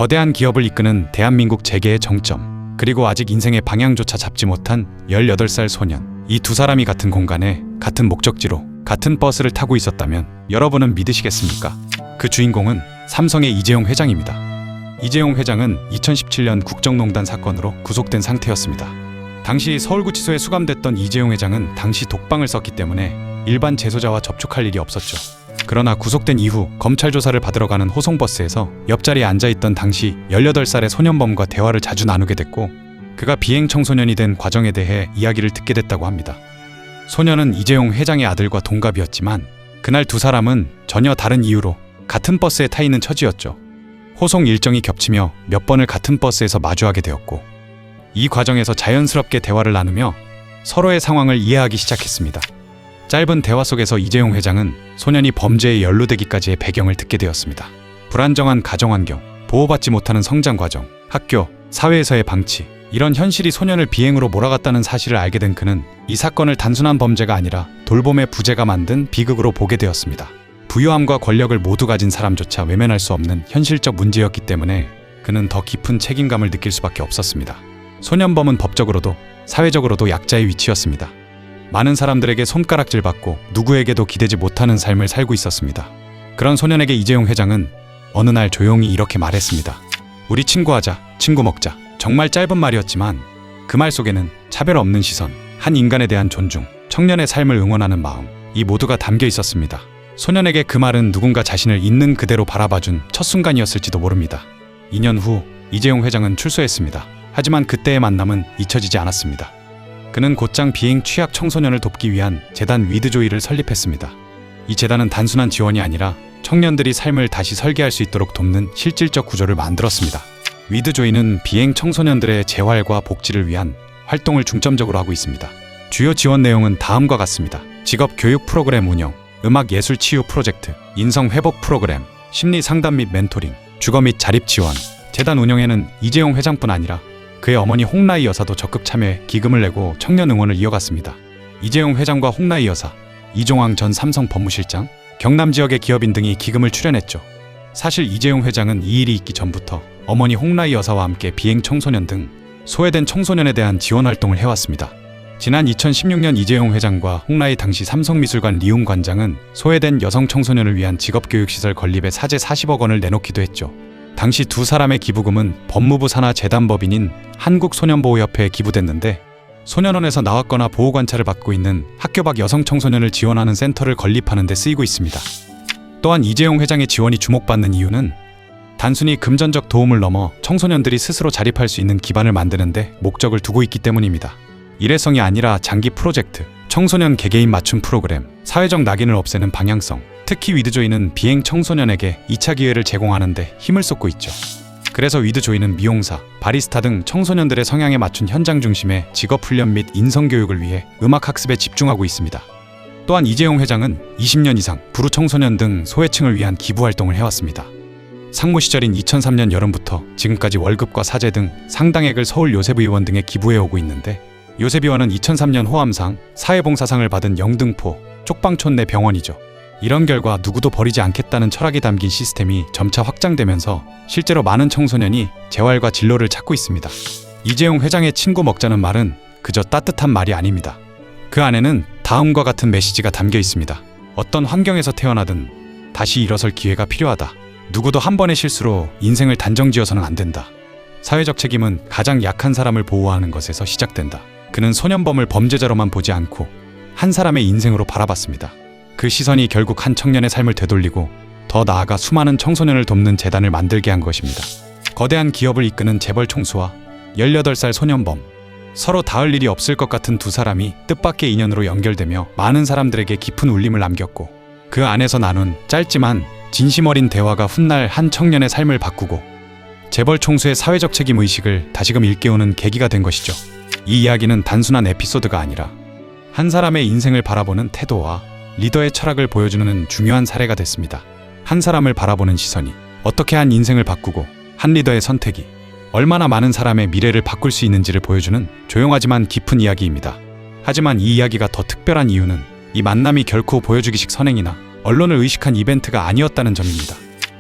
거대한 기업을 이끄는 대한민국 재계의 정점, 그리고 아직 인생의 방향조차 잡지 못한 18살 소년. 이 두 사람이 같은 공간에 같은 목적지로 같은 버스를 타고 있었다면 여러분은 믿으시겠습니까? 그 주인공은 삼성의 이재용 회장입니다. 이재용 회장은 2017년 국정농단 사건으로 구속된 상태였습니다. 당시 서울구치소에 수감됐던 이재용 회장은 당시 독방을 썼기 때문에 일반 재소자와 접촉할 일이 없었죠. 그러나 구속된 이후 검찰 조사를 받으러 가는 호송버스에서 옆자리에 앉아있던 당시 18살의 소년범과 대화를 자주 나누게 됐고, 그가 비행 청소년이 된 과정에 대해 이야기를 듣게 됐다고 합니다. 소년은 이재용 회장의 아들과 동갑이었지만 그날 두 사람은 전혀 다른 이유로 같은 버스에 타 있는 처지였죠. 호송 일정이 겹치며 몇 번을 같은 버스에서 마주하게 되었고, 이 과정에서 자연스럽게 대화를 나누며 서로의 상황을 이해하기 시작했습니다. 짧은 대화 속에서 이재용 회장은 소년이 범죄에 연루되기까지의 배경을 듣게 되었습니다. 불안정한 가정환경, 보호받지 못하는 성장 과정, 학교, 사회에서의 방치, 이런 현실이 소년을 비행으로 몰아갔다는 사실을 알게 된 그는 이 사건을 단순한 범죄가 아니라 돌봄의 부재가 만든 비극으로 보게 되었습니다. 부유함과 권력을 모두 가진 사람조차 외면할 수 없는 현실적 문제였기 때문에 그는 더 깊은 책임감을 느낄 수밖에 없었습니다. 소년범은 법적으로도 사회적으로도 약자의 위치였습니다. 많은 사람들에게 손가락질받고 누구에게도 기대지 못하는 삶을 살고 있었습니다. 그런 소년에게 이재용 회장은 어느 날 조용히 이렇게 말했습니다. 우리 친구하자, 친구 먹자. 정말 짧은 말이었지만 그 말 속에는 차별 없는 시선, 한 인간에 대한 존중, 청년의 삶을 응원하는 마음, 이 모두가 담겨 있었습니다. 소년에게 그 말은 누군가 자신을 있는 그대로 바라봐준 첫 순간이었을지도 모릅니다. 2년 후 이재용 회장은 출소했습니다. 하지만 그때의 만남은 잊혀지지 않았습니다. 그는 곧장 비행 취약 청소년을 돕기 위한 재단 위드조이를 설립했습니다. 이 재단은 단순한 지원이 아니라 청년들이 삶을 다시 설계할 수 있도록 돕는 실질적 구조를 만들었습니다. 위드조이는 비행 청소년들의 재활과 복지를 위한 활동을 중점적으로 하고 있습니다. 주요 지원 내용은 다음과 같습니다. 직업 교육 프로그램 운영, 음악 예술 치유 프로젝트, 인성 회복 프로그램, 심리 상담 및 멘토링, 주거 및 자립 지원. 재단 운영에는 이재용 회장뿐 아니라 그의 어머니 홍라희 여사도 적극 참여해 기금을 내고 청년 응원을 이어갔습니다. 이재용 회장과 홍라희 여사, 이종황 전 삼성 법무실장, 경남 지역의 기업인 등이 기금을 출연했죠. 사실 이재용 회장은 이 일이 있기 전부터 어머니 홍라희 여사와 함께 비행 청소년 등 소외된 청소년에 대한 지원 활동을 해왔습니다. 지난 2016년 이재용 회장과 홍라희 당시 삼성미술관 리움 관장은 소외된 여성 청소년을 위한 직업교육시설 건립에 사재 40억 원을 내놓기도 했죠. 당시 두 사람의 기부금은 법무부 산하 재단법인인 한국소년보호협회에 기부됐는데, 소년원에서 나왔거나 보호관찰을 받고 있는 학교 밖 여성 청소년을 지원하는 센터를 건립하는 데 쓰이고 있습니다. 또한 이재용 회장의 지원이 주목받는 이유는 단순히 금전적 도움을 넘어 청소년들이 스스로 자립할 수 있는 기반을 만드는 데 목적을 두고 있기 때문입니다. 일회성이 아니라 장기 프로젝트, 청소년 개개인 맞춤 프로그램, 사회적 낙인을 없애는 방향성, 특히 위드조이는 비행 청소년에게 2차 기회를 제공하는 데 힘을 쏟고 있죠. 그래서 위드조이는 미용사, 바리스타 등 청소년들의 성향에 맞춘 현장 중심의 직업훈련 및 인성교육을 위해 음악학습에 집중하고 있습니다. 또한 이재용 회장은 20년 이상 부루 청소년 등 소외층을 위한 기부활동을 해왔습니다. 상무 시절인 2003년 여름부터 지금까지 월급과 사재 등 상당액을 서울 요셉의원 등에 기부해오고 있는데, 요셉의원은 2003년 호암상, 사회봉사상을 받은 영등포 쪽방촌 내 병원이죠. 이런 결과 누구도 버리지 않겠다는 철학이 담긴 시스템이 점차 확장되면서 실제로 많은 청소년이 재활과 진로를 찾고 있습니다. 이재용 회장의 친구 먹자는 말은 그저 따뜻한 말이 아닙니다. 그 안에는 다음과 같은 메시지가 담겨 있습니다. 어떤 환경에서 태어나든 다시 일어설 기회가 필요하다. 누구도 한 번의 실수로 인생을 단정지어서는 안 된다. 사회적 책임은 가장 약한 사람을 보호하는 것에서 시작된다. 그는 소년범을 범죄자로만 보지 않고 한 사람의 인생으로 바라봤습니다. 그 시선이 결국 한 청년의 삶을 되돌리고 더 나아가 수많은 청소년을 돕는 재단을 만들게 한 것입니다. 거대한 기업을 이끄는 재벌 총수와 18살 소년범, 서로 닿을 일이 없을 것 같은 두 사람이 뜻밖의 인연으로 연결되며 많은 사람들에게 깊은 울림을 남겼고, 그 안에서 나눈 짧지만 진심 어린 대화가 훗날 한 청년의 삶을 바꾸고 재벌 총수의 사회적 책임 의식을 다시금 일깨우는 계기가 된 것이죠. 이 이야기는 단순한 에피소드가 아니라 한 사람의 인생을 바라보는 태도와 리더의 철학을 보여주는 중요한 사례가 됐습니다. 한 사람을 바라보는 시선이 어떻게 한 인생을 바꾸고 한 리더의 선택이 얼마나 많은 사람의 미래를 바꿀 수 있는지를 보여주는 조용하지만 깊은 이야기입니다. 하지만 이 이야기가 더 특별한 이유는 이 만남이 결코 보여주기식 선행이나 언론을 의식한 이벤트가 아니었다는 점입니다.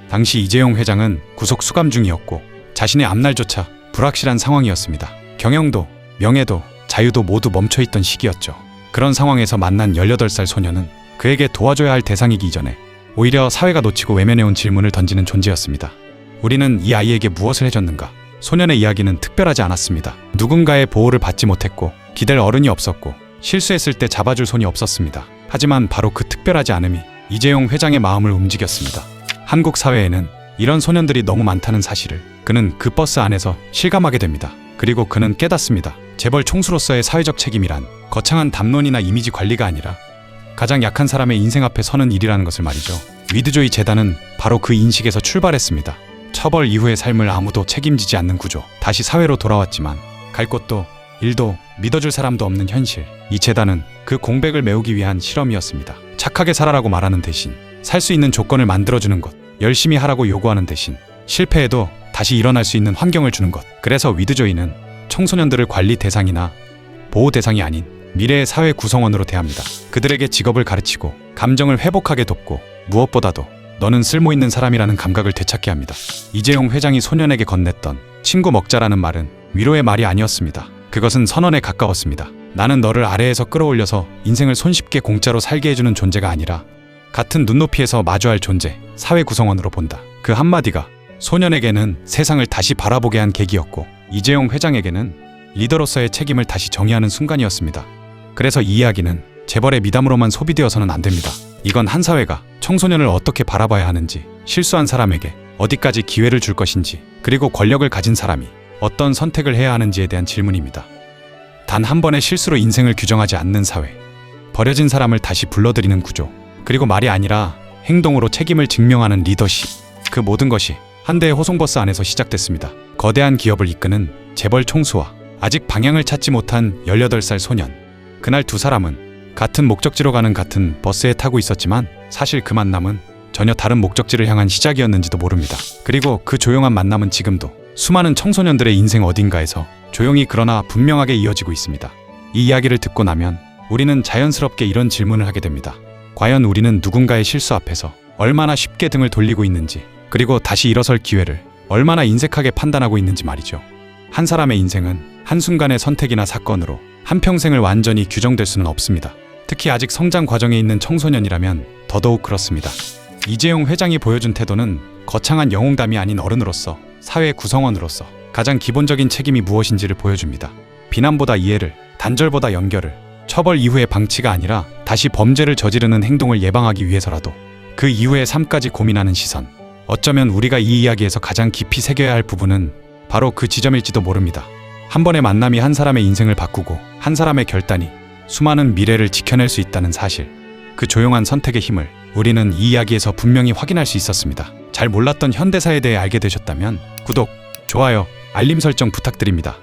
당시 이재용 회장은 구속 수감 중이었고 자신의 앞날조차 불확실한 상황이었습니다. 경영도, 명예도, 자유도 모두 멈춰있던 시기였죠. 그런 상황에서 만난 18살 소녀는 그에게 도와줘야 할 대상이기 이전에 오히려 사회가 놓치고 외면해온 질문을 던지는 존재였습니다. 우리는 이 아이에게 무엇을 해줬는가? 소년의 이야기는 특별하지 않았습니다. 누군가의 보호를 받지 못했고 기댈 어른이 없었고 실수했을 때 잡아줄 손이 없었습니다. 하지만 바로 그 특별하지 않음이 이재용 회장의 마음을 움직였습니다. 한국 사회에는 이런 소년들이 너무 많다는 사실을 그는 그 버스 안에서 실감하게 됩니다. 그리고 그는 깨닫습니다. 재벌 총수로서의 사회적 책임이란 거창한 담론이나 이미지 관리가 아니라 가장 약한 사람의 인생 앞에 서는 일이라는 것을 말이죠. 위드조이 재단은 바로 그 인식에서 출발했습니다. 처벌 이후의 삶을 아무도 책임지지 않는 구조. 다시 사회로 돌아왔지만 갈 곳도 일도 믿어줄 사람도 없는 현실. 이 재단은 그 공백을 메우기 위한 실험이었습니다. 착하게 살아라고 말하는 대신 살 수 있는 조건을 만들어주는 것. 열심히 하라고 요구하는 대신 실패해도 다시 일어날 수 있는 환경을 주는 것. 그래서 위드조이는 청소년들을 관리 대상이나 보호 대상이 아닌 미래의 사회 구성원으로 대합니다. 그들에게 직업을 가르치고 감정을 회복하게 돕고 무엇보다도 너는 쓸모있는 사람이라는 감각을 되찾게 합니다. 이재용 회장이 소년에게 건넸던 친구 먹자라는 말은 위로의 말이 아니었습니다. 그것은 선언에 가까웠습니다. 나는 너를 아래에서 끌어올려서 인생을 손쉽게 공짜로 살게 해주는 존재가 아니라 같은 눈높이에서 마주할 존재, 사회 구성원으로 본다. 그 한마디가 소년에게는 세상을 다시 바라보게 한 계기였고 이재용 회장에게는 리더로서의 책임을 다시 정의하는 순간이었습니다. 그래서 이 이야기는 재벌의 미담으로만 소비되어서는 안 됩니다. 이건 한 사회가 청소년을 어떻게 바라봐야 하는지, 실수한 사람에게 어디까지 기회를 줄 것인지, 그리고 권력을 가진 사람이 어떤 선택을 해야 하는지에 대한 질문입니다. 단 한 번의 실수로 인생을 규정하지 않는 사회, 버려진 사람을 다시 불러들이는 구조, 그리고 말이 아니라 행동으로 책임을 증명하는 리더십. 그 모든 것이 한 대의 호송버스 안에서 시작됐습니다. 거대한 기업을 이끄는 재벌 총수와 아직 방향을 찾지 못한 18살 소년. 그날 두 사람은 같은 목적지로 가는 같은 버스에 타고 있었지만 사실 그 만남은 전혀 다른 목적지를 향한 시작이었는지도 모릅니다. 그리고 그 조용한 만남은 지금도 수많은 청소년들의 인생 어딘가에서 조용히 그러나 분명하게 이어지고 있습니다. 이 이야기를 듣고 나면 우리는 자연스럽게 이런 질문을 하게 됩니다. 과연 우리는 누군가의 실수 앞에서 얼마나 쉽게 등을 돌리고 있는지, 그리고 다시 일어설 기회를 얼마나 인색하게 판단하고 있는지 말이죠. 한 사람의 인생은 한순간의 선택이나 사건으로 한평생을 완전히 규정될 수는 없습니다. 특히 아직 성장 과정에 있는 청소년이라면 더더욱 그렇습니다. 이재용 회장이 보여준 태도는 거창한 영웅담이 아닌 어른으로서, 사회 구성원으로서 가장 기본적인 책임이 무엇인지를 보여줍니다. 비난보다 이해를, 단절보다 연결을, 처벌 이후의 방치가 아니라 다시 범죄를 저지르는 행동을 예방하기 위해서라도 그 이후의 삶까지 고민하는 시선. 어쩌면 우리가 이 이야기에서 가장 깊이 새겨야 할 부분은 바로 그 지점일지도 모릅니다. 한 번의 만남이 한 사람의 인생을 바꾸고 한 사람의 결단이 수많은 미래를 지켜낼 수 있다는 사실. 그 조용한 선택의 힘을 우리는 이 이야기에서 분명히 확인할 수 있었습니다. 잘 몰랐던 현대사에 대해 알게 되셨다면 구독, 좋아요, 알림 설정 부탁드립니다.